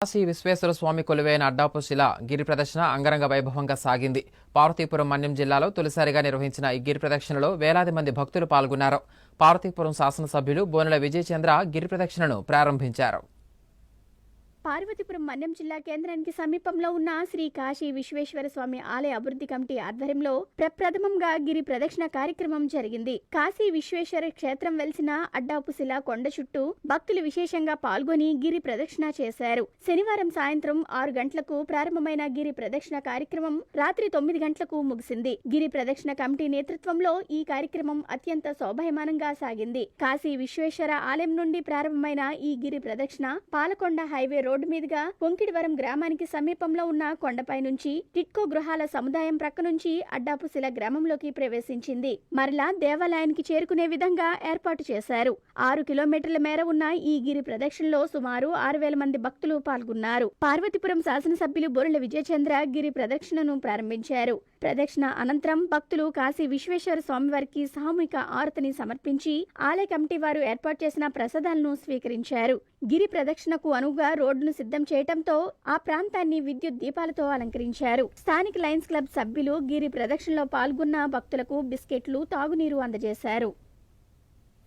కాశీ విశ్వేశ్వర స్వామి కొలువైన అడ్డాపు శిల గిరి ప్రదక్షిణ అంగరంగ వైభవంగా సాగింది. పార్వతీపురం మన్యం జిల్లాలో తొలిసారిగా నిర్వహించిన ఈ గిరి ప్రదక్షిణలో వేలాది మంది భక్తులు పాల్గొన్నారు. పార్వతీపురం శాసనసభ్యులు బోనెల విజయ్ చంద్ర గిరి ప్రదక్షిణను ప్రారంభించారు. పార్వతీపురం మన్యం జిల్లా కేంద్రానికి సమీపంలో ఉన్న శ్రీ కాశీ విశ్వేశ్వర స్వామి ఆలయ అభివృద్ధి కమిటీ ఆధ్వర్యంలో ప్రప్రథమంగా గిరి ప్రదక్షిణ కార్యక్రమం జరిగింది. కాశీ విశ్వేశ్వర క్షేత్రం వెలిసిన అడ్డాపుశిల కొండ చుట్టూ భక్తులు విశేషంగా పాల్గొని గిరి ప్రదక్షిణ చేశారు. శనివారం సాయంత్రం 6 గంటలకు ప్రారంభమైన గిరి ప్రదక్షిణ కార్యక్రమం రాత్రి 9 గంటలకు ముగిసింది. గిరి ప్రదక్షిణ కమిటీ నేతృత్వంలో ఈ కార్యక్రమం అత్యంత శోభాయమానంగా సాగింది. కాశీ విశ్వేశ్వర ఆలయం నుండి ప్రారంభమైన ఈ గిరి ప్రదక్షిణ పాలకొండ హైవే రోడ్డు మీదుగా కొంకిడివరం గ్రామానికి సమీపంలో ఉన్న కొండపై నుంచి టిట్కో గృహాల సముదాయం ప్రక్క నుంచి అడ్డాపుశిల గ్రామంలోకి ప్రవేశించింది. మరలా దేవాలయానికి చేరుకునే విధంగా ఏర్పాటు చేశారు. 6 కిలోమీటర్ల మేర ఉన్న ఈ గిరి ప్రదక్షిణలో సుమారు 6,000 మంది భక్తులు పాల్గొన్నారు. పార్వతీపురం శాసనసభ్యులు బోనెల విజయ్ చంద్ర గిరి ప్రదక్షిణను ప్రారంభించారు. ప్రదక్షిణ అనంతరం భక్తులు కాశీ విశ్వేశ్వర స్వామివారికి సామూహిక ఆరతిని సమర్పించి ఆలయ కమిటీ వారు ఏర్పాటు చేసిన ప్రసాదాలను స్వీకరించారు. గిరి ప్రదక్షిణకు అనువుగా రోడ్డును సిద్ధం చేయడంతో ఆ ప్రాంతాన్ని విద్యుత్ దీపాలతో అలంకరించారు. స్థానిక లయన్స్ క్లబ్ సభ్యులు గిరి ప్రదక్షిణలో పాల్గొన్న భక్తులకు బిస్కెట్లు, తాగునీరు అందజేశారు.